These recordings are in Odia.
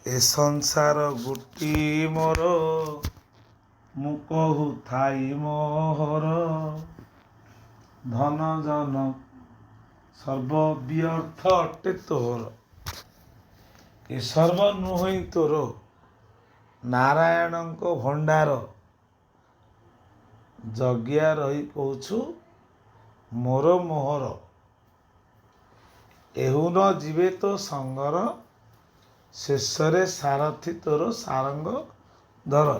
ଏ ସଂସାର ଗୋଟି ମୋର ମୁଁ କହୁଥାଇ ମୋହର ଧନ ଜନ ସର୍ବ ବ୍ୟର୍ଥ ଅଟେ ତୋର। ଏ ସର୍ବ ନୁହେଁ ତୋର ନାରାୟଣଙ୍କ ଭଣ୍ଡାର ଜଗିଆ ରହି କହୁଛୁ ମୋର ମୋହର। ଏହୁ ନ ଯିବେ ତୋ ସଙ୍ଗର ଶେଷରେ ସାରଥି ତୋର ସାରଙ୍ଗ ଧର।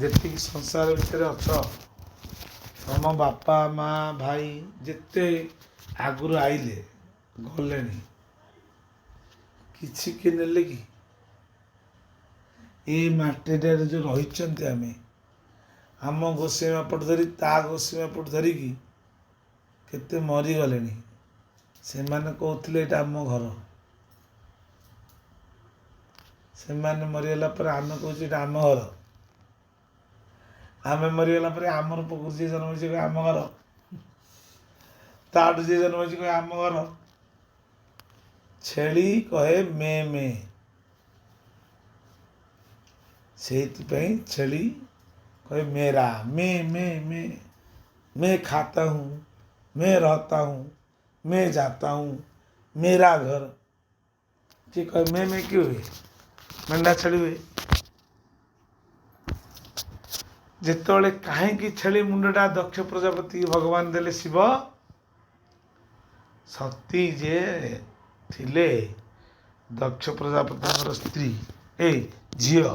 ଯେତିକି ସଂସାର ଭିତରେ ଅଛ, ତମ ବାପା ମା ଭାଇ ଯେତେ ଆଗରୁ ଆଇଲେ ଗଲେଣି, କିଛି କି ନେଲେ କି? ଏଇ ମାଟିଟାରେ ଯେଉଁ ରହିଛନ୍ତି ଆମେ, ଆମ ଗୋସେଇ ମାପଟ ଧରି ତା ଗୋସେଇ ମାପଟ ଧରିକି କେତେ ମରିଗଲେଣି। ସେମାନେ କହୁଥିଲେ ଏଇଟା ଆମ ଘର, ସେମାନେ ମରିଗଲା ପରେ ଆମେ କହୁଛୁ ଏଇଟା ଆମ ଘର। ଆମେ ମରିଗଲା ପରେ ଆମର ପୁଅକୁ ଯିଏ ଜନ୍ମ ହେଇଛି କହେ ଆମ ଘର, ତାଠୁ ଯିଏ ଜନ୍ମ ହେଇଛି କହେ ଆମ ଘର। ଛେଳି କହେ ମେ ମେ, ସେଇଥିପାଇଁ ଛେଳି कहे मेरा मैं मैं खाता हूँ, मैं रहता हूँ, मैं जाता हूँ, मेरा घर। किए कहे मैं क्यों हुए? मेंढा छेली हुए। ଯେତେବେଳେ କାହିଁକି ଛେଳି ମୁଣ୍ଡଟା ଦକ୍ଷ ପ୍ରଜାପତି ଭଗବାନ ଦେଲେ ଶିବ? ସତୀ ଯେ ଥିଲେ ଦକ୍ଷ ପ୍ରଜାପତିଙ୍କର ସ୍ତ୍ରୀ, ଝିଅ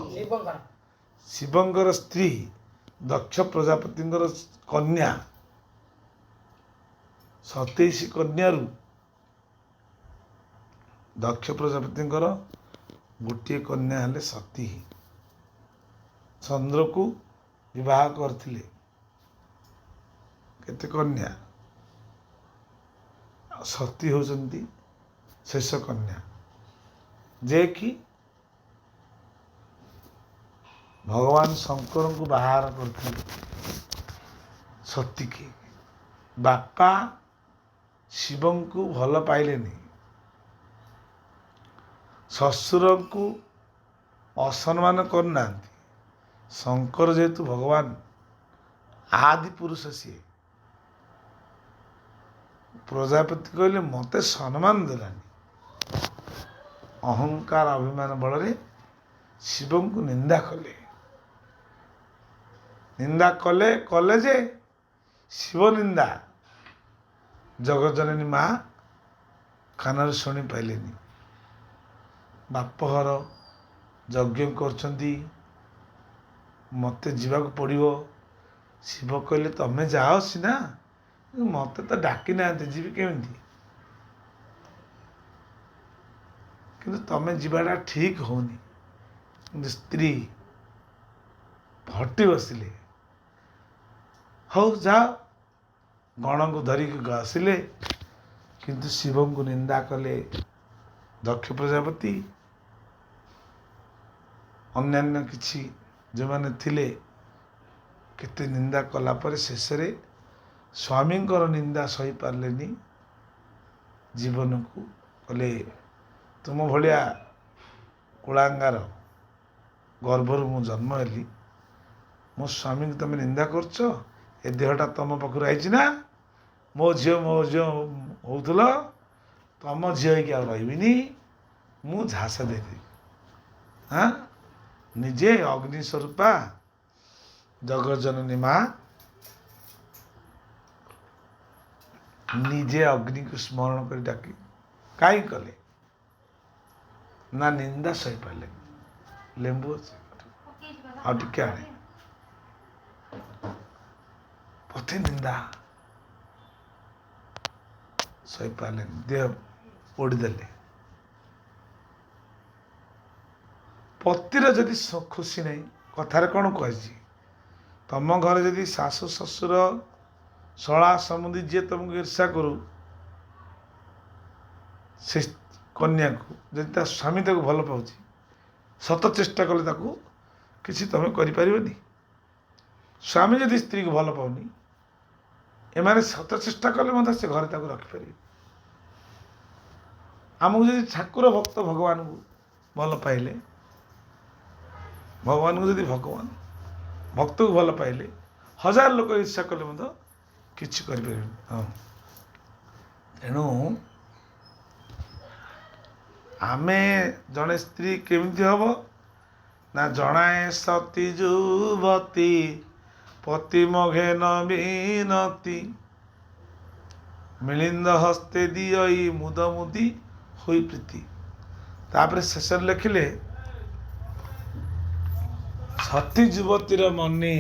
ଶିବଙ୍କର ସ୍ତ୍ରୀ ଦକ୍ଷ ପ୍ରଜାପତିଙ୍କର କନ୍ୟା, ସତେଇଶ କନ୍ୟାରୁ ଦକ୍ଷ ପ୍ରଜାପତିଙ୍କର ଗୋଟିଏ କନ୍ୟା ହେଲେ ସତୀ। ଚନ୍ଦ୍ରକୁ ବିବାହ କରିଥିଲେ କେତେ କନ୍ୟା, ସତୀ ହେଉଛନ୍ତି ଶେଷ କନ୍ୟା, ଯେ କି ଭଗବାନ ଶଙ୍କରଙ୍କୁ ବାହାର କରିଥିଲେ ସତୀକି। ବାପା ଶିବଙ୍କୁ ଭଲ ପାଇଲେନି, ଶ୍ୱଶୁରଙ୍କୁ ଅସମ୍ମାନ କରୁନାହାନ୍ତି। ଶଙ୍କର ଯେହେତୁ ଭଗବାନ ଆଦି ପୁରୁଷ, ସିଏ ପ୍ରଜାପତି କହିଲେ ମୋତେ ସମ୍ମାନ ଦେଲାନି, ଅହଙ୍କାର ଅଭିମାନ ବଳରେ ଶିବଙ୍କୁ ନିନ୍ଦା କଲେ। ନିନ୍ଦା କଲେ କଲେ ଯେ ଶିବ ନିନ୍ଦା ଜଗଜ୍ଜନନୀ ମା କାନରେ ଶୁଣି ପାଇଲେନି। ବାପଘର ଯଜ୍ଞ କରୁଛନ୍ତି, ମୋତେ ଯିବାକୁ ପଡ଼ିବ। ଶିବ କହିଲେ ତମେ ଯାଅ ସିନା, ମୋତେ ତ ଡାକି ନାହାନ୍ତି, ଯିବି କେମିତି? କିନ୍ତୁ ତମେ ଯିବାଟା ଠିକ୍ ହଉନି। କିନ୍ତୁ ସ୍ତ୍ରୀ ହଟି ବସିଲେ, ହଉ ଯାଅ, ଗଣଙ୍କୁ ଧରିକି ଆସିଲେ। କିନ୍ତୁ ଶିବଙ୍କୁ ନିନ୍ଦା କଲେ ଦକ୍ଷ ପ୍ରଜାପତି, ଅନ୍ୟାନ୍ୟ କିଛି ଯେଉଁମାନେ ଥିଲେ, କେତେ ନିନ୍ଦା କଲା ପରେ ଶେଷରେ ସ୍ୱାମୀଙ୍କର ନିନ୍ଦା ସହିପାରିଲେନି, ଜୀବନକୁ କଲେ ତୁମ ଭଳିଆ କୁଳାଙ୍ଗାର ଗର୍ଭରୁ ମୁଁ ଜନ୍ମ ହେଲି, ମୋ ସ୍ୱାମୀଙ୍କୁ ତମେ ନିନ୍ଦା କରୁଛ, ଏ ଦେହଟା ତମ ପାଖରୁ ଆଇଛି ନା, ମୋ ଝିଅ ହଉଥିଲ, ତମ ଝିଅ ହେଇକି ଆଉ ରହିବିନି, ମୁଁ ଝାସ ଦେଇଦେବି। ନିଜେ ଅଗ୍ନି ସ୍ୱରୂପା ଜଗଜ୍ଜନନୀ ମା ନିଜେ ଅଗ୍ନିକୁ ସ୍ମରଣ କରି ଡାକି କାହିଁ କଲେ ନା ନିନ୍ଦା ସହିପାରିଲେ। ଲେମ୍ବୁ ଅଛି ଆଉ ଟିକେ ଆଣେ, ପଥି ନିନ୍ଦା ସହିପାରିଲେନି, ଦେହ ପୋଡ଼ିଦେଲେ। ପତିର ଯଦି ଖୁସି ନାହିଁ, କଥାରେ କ'ଣ କୁହାଯାଇଛି? ତମ ଘରେ ଯଦି ଶାଶୁ ଶ୍ୱଶୁର ଶଳା ସମୁଦି ଯିଏ ତମକୁ ଈର୍ଷା କରୁ, ସେ କନ୍ୟାକୁ ଯଦି ତା ସ୍ୱାମୀ ତାକୁ ଭଲ ପାଉଛି, ଶତ ଚେଷ୍ଟା କଲେ ତାକୁ କିଛି ତମେ କରିପାରିବନି। ସ୍ୱାମୀ ଯଦି ସ୍ତ୍ରୀକୁ ଭଲ ପାଉନି, ଏମାନେ ଶତ ଚେଷ୍ଟା କଲେ ମଧ୍ୟ ସେ ଘରେ ତାକୁ ରଖିପାରିବେ। ଆମକୁ ଯଦି ଠାକୁର ଭକ୍ତ ଭଗବାନଙ୍କୁ ଭଲ ପାଇଲେ, ଭଗବାନଙ୍କୁ ଯଦି ଭଗବାନ ଭକ୍ତକୁ ଭଲ ପାଇଲେ, 1000 ଲୋକ ଇର୍ଷା କଲେ ମଧ୍ୟ କିଛି କରିପାରିବେନି। ହଁ, ତେଣୁ ଆମେ ଜଣେ ସ୍ତ୍ରୀ କେମିତି ହବ ନା ଜଣାଏ ସତୀ ଯୁବତୀ ପତି ମଘେ ନବୀନତି ମିଳିନ୍ଦ ହସ୍ତେ ଦିଅଇ ମୁଦ ମୁଦି ହୋଇ ପ୍ରୀତି। ତାପରେ ଶେଷରେ ଲେଖିଲେ ସତୀ ଯୁବତୀର ମନେ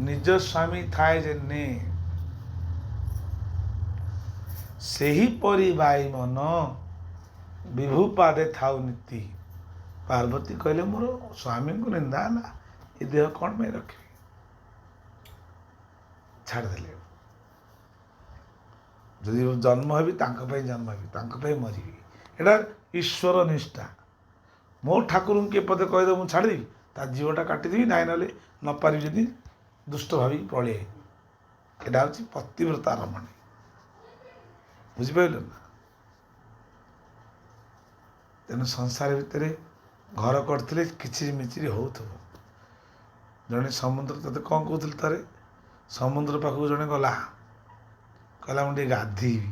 ନିଜ ସ୍ୱାମୀ ଥାଏ ଯେନେ ସେହିପରି ବାଇ ମନ ବିଭୁ ପାଦେ ଥାଉ ନୀତି। ପାର୍ବତୀ କହିଲେ ମୋର ସ୍ୱାମୀଙ୍କୁ ନିନ୍ଦା ହେଲା, ଏ ଦେହ କ'ଣ ପାଇଁ ରଖିବି, ଛାଡ଼ିଦେଲେ। ଯଦି ଜନ୍ମ ହେବି ତାଙ୍କ ପାଇଁ ଜନ୍ମ ହେବି, ତାଙ୍କ ପାଇଁ ମରିବି। ଏଇଟା ଈଶ୍ୱର ନିଷ୍ଠା। ମୋ ଠାକୁରଙ୍କୁ କିଏ ପଦେ କହିଦେବ ମୁଁ ଛାଡ଼ିଦେବି, ତା ଜୀବଟା କାଟିଦେବି, ନାଇଁ ନହେଲେ ନ ପାରିବି ଯଦି ଦୁଷ୍ଟ ଭାବିକି ପଳେଇବି। ଏଇଟା ହେଉଛି ପତିବ୍ରତା ରମଣୀ। ବୁଝିପାରିଲ ନା? ତେଣୁ ସଂସାର ଭିତରେ ଘର କରିଥିଲେ କିଚିରି ମିଚିରି ହେଉଥିବ। ଜଣେ ସମୁଦ୍ର, ତତେ କ'ଣ କହୁଥିଲି ଥରେ, ସମୁଦ୍ର ପାଖକୁ ଜଣେ ଗଲା, କହିଲା ମୁଁ ଟିକେ ଗାଧେଇବି।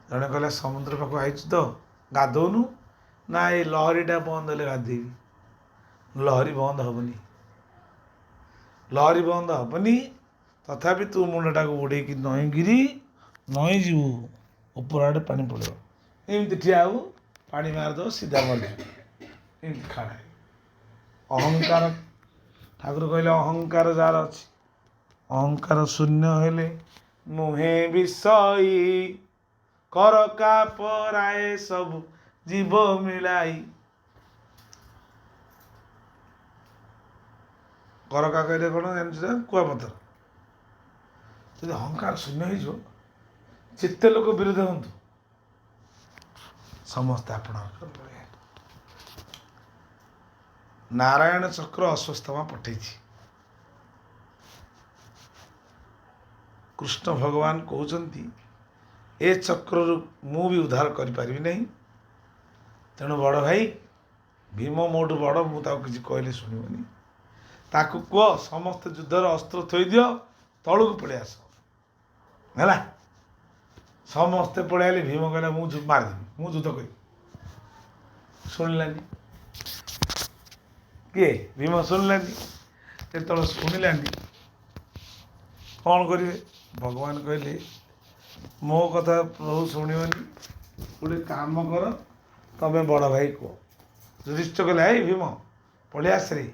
ଜଣେ କହିଲା ସମୁଦ୍ର ପାଖକୁ ଆଇଛୁ ତ ଗାଧଉନୁ, ନା ଏଇ ଲହରୀଟା ବନ୍ଦ ହେଲେ ଗାଧେଇବି। ଲହରୀ ବନ୍ଦ ହେବନି, ଲହରୀ ବନ୍ଦ ହେବନି। ତଥାପି ତୁ ମୁଣ୍ଡଟାକୁ ବୁଡ଼େଇକି ନଈଁକିରି ନଈଁଯିବୁ, ଉପର ଆଡ଼େ ପାଣି ପଡ଼ିବ। ଏମିତି ଠିଆ ହେବୁ, ପାଣି ମାରିଦେବ, ସିଧା ମରିଯିବୁ। ଏମିତି ଖାଡ଼ା ଅହଙ୍କାର। ଠାକୁର କହିଲେ ଅହଙ୍କାର ଯାହାର ଅଛି, ଅହଙ୍କାର ଶୂନ୍ୟ ହେଲେ ନୁହେଁ ବିଷୟୀ କରକା ପରାଏ ସବୁ ଜୀବ ମିଳାଇ। କରକା କହିଲେ କ'ଣ ଜାଣିଛୁ? କୁଆପଥର। ଯଦି ଅହଙ୍କାର ଶୂନ୍ୟ ହେଇଯିବ, ଯେତେ ଲୋକ ବିରୋଧ ହୁଅନ୍ତୁ ସମସ୍ତେ ଆପଣଙ୍କର କରିବେ। ନାରାୟଣ ଚକ୍ର ଅଶ୍ୱତ୍ଥାମା ପଠେଇଛି। କୃଷ୍ଣ ଭଗବାନ କହୁଛନ୍ତି ଏ ଚକ୍ରରୁ ମୁଁ ବି ଉଦ୍ଧାର କରିପାରିବି ନାହିଁ। ତେଣୁ ବଡ଼ ଭାଇ ଭୀମ ମୋଠୁ ବଡ଼, ମୁଁ ତାକୁ କିଛି କହିଲେ ଶୁଣିବନି। ତାକୁ କୁହ ସମସ୍ତେ ଯୁଦ୍ଧର ଅସ୍ତ୍ର ଥୋଇଦିଅ, ତଳକୁ ପଳେଇ ଆସ। ହେଲା, ସମସ୍ତେ ପଳେଇ ଆଇଲେ। ଭୀମ କହିଲା ମୁଁ ମାରିଦେବି, ମୁଁ ଯୁଦ୍ଧ କରିବି। ଶୁଣିଲାନି କିଏ? ଭୀମ ଶୁଣିଲାନି। ଯେତେବେଳେ ଶୁଣିଲାନି କ'ଣ କରିବେ? ଭଗବାନ କହିଲେ ମୋ କଥା ପ୍ରଭୁ ଶୁଣିବନି, ଗୋଟେ କାମ କର, ତମେ ବଡ଼ ଭାଇ କୁହ। ଯୁଧିଷ୍ଠିର କହିଲେ ଏଇ ଭୀମ ପଳେଇ ଆସରେ,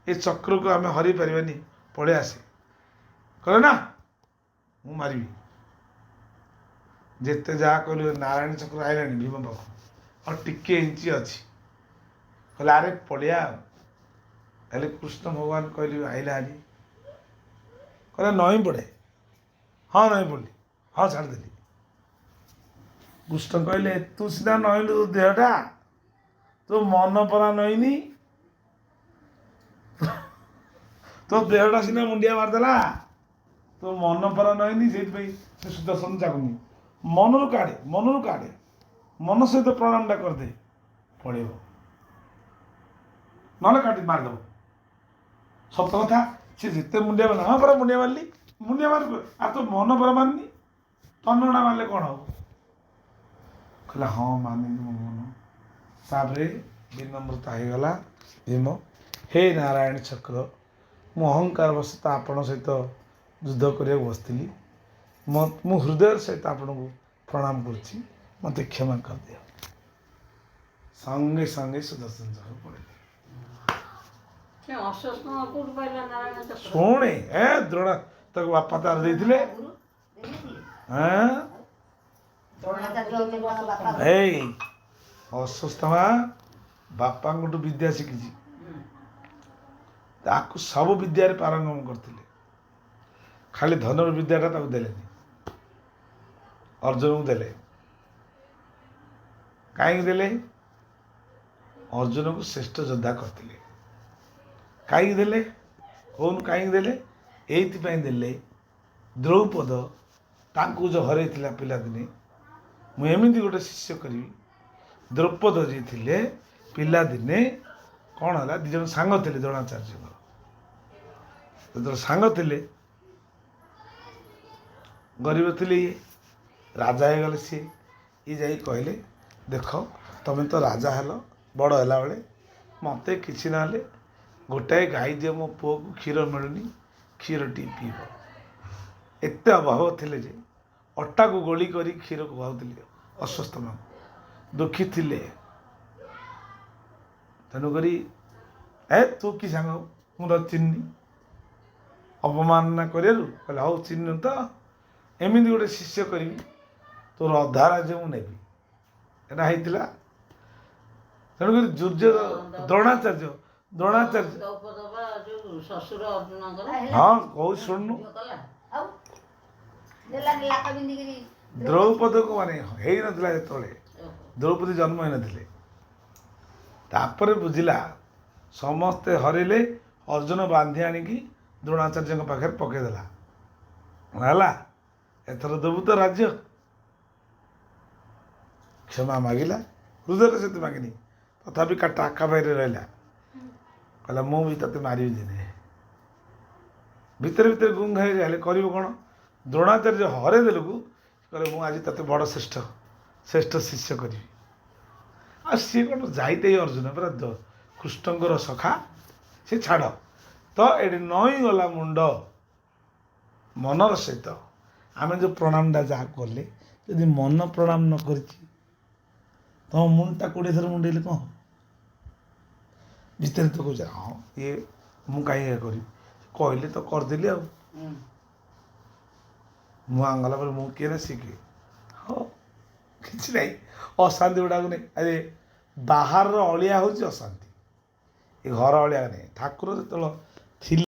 ଏ ଚକ୍ରକୁ ଆମେ ହରେଇ ପାରିବାନି, ପଳେଇ ଆସେ। କହିଲେ ନା ମୁଁ ମାରିବି। ଯେତେ ଯାହା କହିଲେ ନାରାୟଣ ଚକ୍ର ଆଇଲାଣି ଭୀମ ପାଖକୁ, ଆଉ ଟିକେ ଇଞ୍ଚି ଅଛି। କହିଲେ ଆରେ ପଡ଼ିଆ। ହେଲେ କୃଷ୍ଣ ଭଗବାନ କହିଲେ ଆଇଲା ଆଜି, କହିଲେ ନଈଁ ପଡ଼େ। ହଁ ନଈଁ ପଡ଼ିଲି, ହଁ ଛାଡ଼ିଦେଲି। କୃଷ୍ଣ କହିଲେ ତୁ ସିନା ନଈଁଲୁ ତୋ ଦେହଟା, ତୋ ମନ ପରା ନଈନି। ତୋ ଦେହଟା ସିନା ମୁଣ୍ଡିଆ ମାରିଦେଲା, ତୋ ମନ ପରା ନଈନି। ସେଇଥିପାଇଁ ସେ ସୁଦର୍ଶନ ଚାହୁଁନି। ମନରୁ କାଢ଼େ, ମନରୁ କାଢ଼େ, ମନ ସହିତ ପ୍ରଣାମଟା କରିଦେ, ପଳେଇବ। ନହେଲେ କାଟି ମାରିଦେବ। ସତ କଥା। ସେ ଯେତେ ମୁଣ୍ଡିଆ ମାରିଲା, ହଁ ପରା ମୁଣ୍ଡିଆ ମାରିଲି, ମୁଣ୍ଡିଆ ମାରି, ଆଉ ତୋ ମନ ପରା ମାରିନି, ତନଟା ମାରିଲେ କ'ଣ ହବ? କହିଲା ହଁ ମାନିନି ମୋ ମନ। ତାପରେ ବିନମ୍ରତା ହେଇଗଲା ଭୀମ, ହେ ନାରାୟଣ ଚକ୍ର, ମୁଁ ଅହଙ୍କାର ବଶତଃ ଆପଣଙ୍କ ସହିତ ଯୁଦ୍ଧ କରିବାକୁ ବସିଥିଲି। ମୁଁ ହୃଦୟର ସହିତ ଆପଣଙ୍କୁ ପ୍ରଣାମ କରୁଛି, ମୋତେ କ୍ଷମା କରିଦିଅ। ସଙ୍ଗେ ସଙ୍ଗେ ସୁଦର୍ଶନ ଚକ୍ର ପଳେଇଲେ। ଶୁଣେ ଏ ଦ୍ରୋଣ ତାକୁ ବାପା ତାର ଦେଇଥିଲେ। ଏଇ ଅଶ୍ୱତ୍ଥାମା ବାପାଙ୍କଠୁ ବିଦ୍ୟା ଶିଖିଛି। ତାକୁ ସବୁ ବିଦ୍ୟାରେ ପାରଙ୍ଗମ କରିଥିଲେ, ଖାଲି ଧନୁର୍ବିଦ୍ୟାଟା ତାକୁ ଦେଲେନି। ଅର୍ଜୁନକୁ ଦେଲେ। କାହିଁକି ଦେଲେ? ଅର୍ଜୁନକୁ ଶ୍ରେଷ୍ଠ ଯୋଦ୍ଧା କରିଥିଲେ। କାହିଁକି ଦେଲେ କହୁନୁ? କାହିଁକି ଦେଲେ? ଏଇଥିପାଇଁ ଦେଲେ, ଦ୍ରୌପଦ ତାଙ୍କୁ ଯେଉଁ ହରେଇଥିଲା ପିଲାଦିନେ, ମୁଁ ଏମିତି ଗୋଟେ ଶିଷ୍ୟ କରିବି। ଦ୍ରୌପଦ ଯିଏ ଥିଲେ ପିଲାଦିନେ କ'ଣ ହେଲା, ଦୁଇ ଜଣ ସାଙ୍ଗ ଥିଲେ ଦ୍ରୋଣାଚାର୍ଯ୍ୟଙ୍କର। ଯେତେବେଳେ ସାଙ୍ଗ ଥିଲେ, ଗରିବ ଥିଲେ ଇଏ, ରାଜା ହେଇଗଲେ ସିଏ। ଇଏ ଯାଇ କହିଲେ, ଦେଖ ତମେ ତ ରାଜା ହେଲ, ବଡ଼ ହେଲା ବେଳେ ମୋତେ କିଛି ନହେଲେ ଗୋଟାଏ ଗାଈ ଦିଅ, ମୋ ପୁଅକୁ କ୍ଷୀର ମିଳୁନି, କ୍ଷୀର ଟିକେ ପିଇବ। ଏତେ ଅଭାବ ଥିଲେ ଯେ ଅଟାକୁ ଗୋଳି କରି କ୍ଷୀର ଖୁଆଉଥିଲେ ଅଶ୍ୱସ୍ଥ ମାନଙ୍କୁ, ଦୁଃଖୀ ଥିଲେ। ତେଣୁକରି ତୁ କି ସାଙ୍ଗ, ମୁଁ ତ ଚିହ୍ନି, ଅପମାନନା କରିବାରୁ କହିଲେ ହଉ ଚିହ୍ନି ତ, ଏମିତି ଗୋଟେ ଶିଷ୍ୟ କରିବି, ତୋର ଅଧା ରାଜ୍ୟ ମୁଁ ନେବି। ଏଇଟା ହେଇଥିଲା। ତେଣୁକରି ଦ୍ରୋଣାଚାର୍ଯ୍ୟ ହଁ କହୁଛି ଶୁଣୁନୁ। ଦ୍ରୌପଦକୁ ମାନେ ହେଇନଥିଲା ଯେତେବେଳେ, ଦ୍ରୌପଦୀ ଜନ୍ମ ହେଇନଥିଲେ, ତାପରେ ବୁଝିଲା ସମସ୍ତେ ହରେଇଲେ, ଅର୍ଜୁନ ବାନ୍ଧି ଆଣିକି ଦ୍ରୋଣାଚାର୍ଯ୍ୟଙ୍କ ପାଖରେ ପକେଇଦେଲା। ହେଲା, ଏଥର ଦେବୁ ତ ରାଜ୍ୟ। କ୍ଷମା ମାଗିଲା, ହୃଦୟରେ ସେତେ ମାଗିନି, ତଥାପି ଟାକା ପାଖରେ ରହିଲା। କହିଲା ମୁଁ ବି ତତେ ମାରିବି ଦିନେ। ଭିତରେ ଭିତରେ ଗୁଙ୍ଗ ହେଲେ କରିବ କ'ଣ? ଦ୍ରୋଣାଚାର୍ଯ୍ୟ ହରେଇ ଦେଲକୁ କହିଲେ ମୁଁ ଆଜି ତତେ ବଡ଼ ଶ୍ରେଷ୍ଠ ଶିଷ୍ୟ କରିବି। ଆଉ ସିଏ କ'ଣ ଯାଇତେ ଅର୍ଜୁନ ପୁରା କୃଷ୍ଣଙ୍କର ସଖା, ସେ ଛାଡ଼ ତ। ଏଠି ନଇଁ ଗଲା ମୁଣ୍ଡ ମନର ସହିତ। ଆମେ ଯେଉଁ ପ୍ରଣାମଟା ଯାହା କଲେ, ଯଦି ମନ ପ୍ରଣାମ ନ କରିଛି, ତମ ମୁଣ୍ଡଟା 20 ଥର ମୁଣ୍ଡେଇଲେ କ'ଣ? ଭିତରେ ତ କହୁଛ ହଁ ଇଏ ମୁଁ କାହିଁ ଇଏ କରିବି, କହିଲେ ତ କରିଦେଲି ଆଉ। ମୁଁ ଆଙ୍ଗଲା ପରେ ମୁଁ କିଏ ନା ସିଏ କିଏ? ହଁ କିଛି ନାହିଁ, ଅଶାନ୍ତି ଗୁଡ଼ାକୁ ନେଇ। ଆରେ ବାହାରର ଅଳିଆ ହେଉଛି ଅଶାନ୍ତି, ଏ ଘର ଅଳିଆ ନାହିଁ। ଠାକୁର ଯେତେବେଳେ ଥିଲେ